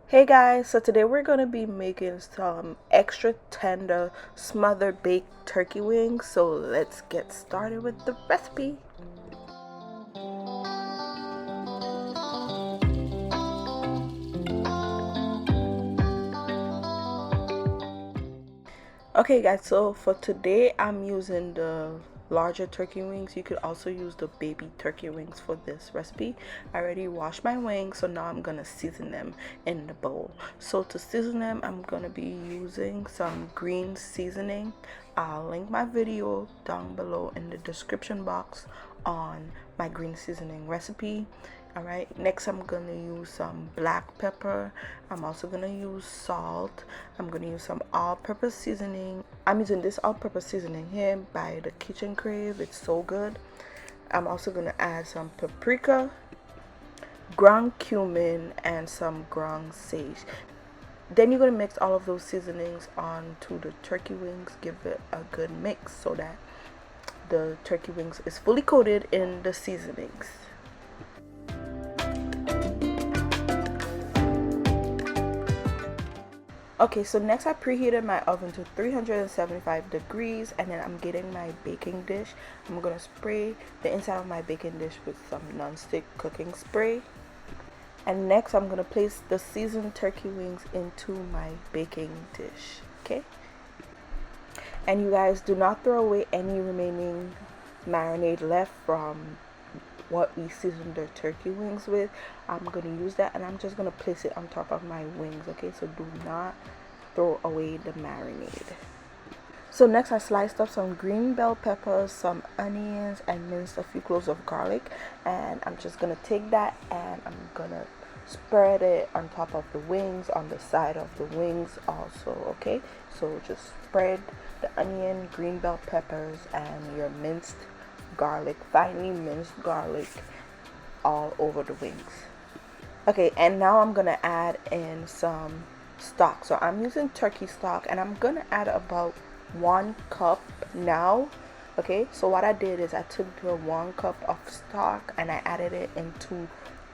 Hey guys, so today we're going to be making some extra tender smothered baked turkey wings. So let's get started with the recipe. Okay guys, so for today I'm using the larger turkey wings. You could also use the baby turkey wings for this recipe. I already washed my wings, so now I'm gonna season them in the bowl. So to season them, I'm gonna be using some green seasoning. I'll link my video down below in the description box on my green seasoning recipe. Alright, next I'm gonna use some black pepper. I'm also gonna use salt. I'm gonna use some all-purpose seasoning. I'm using this all-purpose seasoning here by the Kitchen Crave. It's so good. I'm also gonna add some paprika, ground cumin, and some ground sage. Then you're gonna mix all of those seasonings onto the turkey wings. Give it a good mix so that the turkey wings is fully coated in the seasonings. Okay, so next I preheated my oven to 375 degrees, and then I'm getting my baking dish. I'm gonna spray the inside of my baking dish with some non-stick cooking spray. And next I'm gonna place the seasoned turkey wings into my baking dish. Okay, and you guys, do not throw away any remaining marinade left from what we seasoned the turkey wings with. I'm gonna use that, and I'm just gonna place it on top of my wings. Okay, so do not throw away the marinade. So next I sliced up some green bell peppers, some onions, and minced a few cloves of garlic, and I'm just gonna take that and I'm gonna spread it on top of the wings, on the side of the wings also. Okay, so just spread the onion, green bell peppers, and your minced garlic, finely minced garlic, all over the wings. Okay, and now I'm gonna add in some stock. So I'm using turkey stock, and I'm gonna add about 1 cup now. Okay, so what I did is I took the 1 cup of stock and I added it into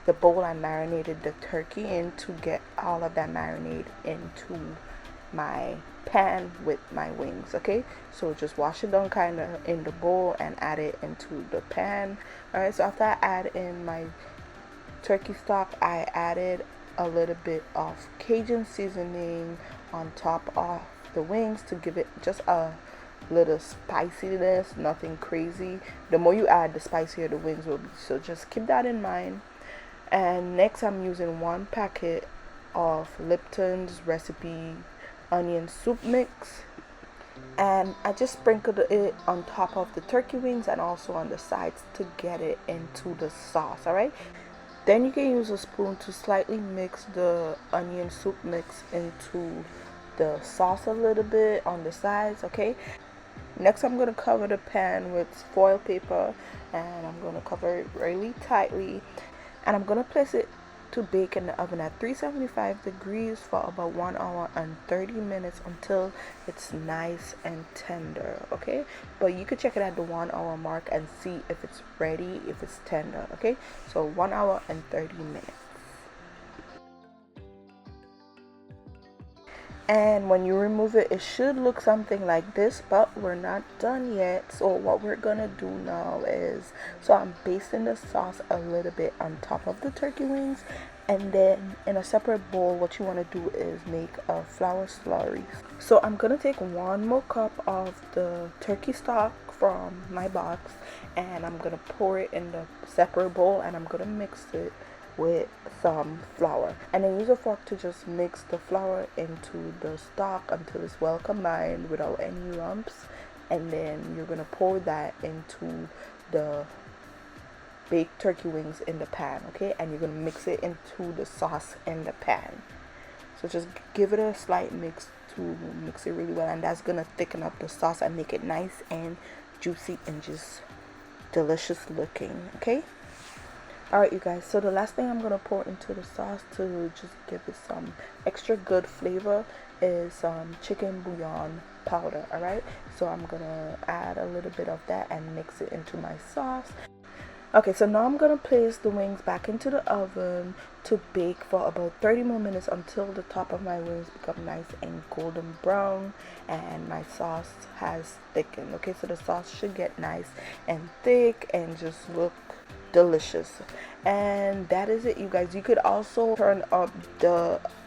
the bowl I marinated the turkey in to get all of that marinade into my pan with my wings. Okay, so just wash it down kind of in the bowl and add it into the pan. All right, so after I add in my turkey stock, I added a little bit of Cajun seasoning on top of the wings to give it just a little spiciness, nothing crazy. The more you add, the spicier the wings will be, so just keep that in mind. And next I'm using 1 packet of Lipton's recipe onion soup mix, and I just sprinkled it on top of the turkey wings and also on the sides to get it into the sauce. All right, then you can use a spoon to slightly mix the onion soup mix into the sauce a little bit on the sides. Okay, next I'm going to cover the pan with foil paper, and I'm going to cover it really tightly, and I'm going to place it to bake in the oven at 375 degrees for about 1 hour and 30 minutes until it's nice and tender. Okay, but you could check it at the 1 hour mark and see if it's ready, if it's tender. Okay, so 1 hour and 30 minutes. And when you remove it, it should look something like this, but we're not done yet. So what we're gonna do now is, so I'm basting the sauce a little bit on top of the turkey wings, and then in a separate bowl what you want to do is make a flour slurry. So I'm gonna take 1 more cup of the turkey stock from my box, and I'm gonna pour it in the separate bowl, and I'm gonna mix it with some flour, and then use a fork to just mix the flour into the stock until it's well combined without any lumps. And then you're gonna pour that into the baked turkey wings in the pan. Okay, and you're gonna mix it into the sauce in the pan. So just give it a slight mix to mix it really well, and that's gonna thicken up the sauce and make it nice and juicy and just delicious looking. Okay, alright you guys, so the last thing I'm going to pour into the sauce to just give it some extra good flavor is some chicken bouillon powder. Alright, so I'm going to add a little bit of that and mix it into my sauce. Okay, so now I'm gonna place the wings back into the oven to bake for about 30 more minutes until the top of my wings become nice and golden brown and my sauce has thickened. Okay, so the sauce should get nice and thick and just look delicious. And that is it, you guys. You could also turn up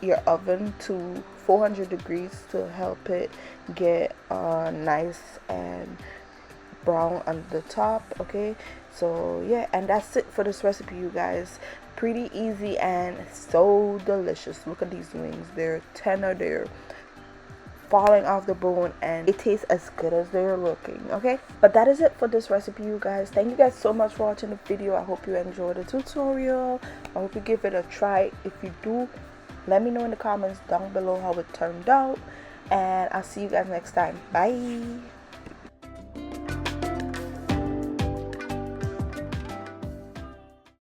your oven to 400 degrees to help it get nice and brown on the top. Okay, so yeah, and that's it for this recipe, you guys. Pretty easy and so delicious. Look at these wings, they're tender, they're falling off the bone, and it tastes as good as they're looking. Okay, but that is it for this recipe, you guys. Thank you guys so much for watching the video. I hope you enjoyed the tutorial. I hope you give it a try. If you do, let me know in the comments down below how it turned out, and I'll see you guys next time. Bye.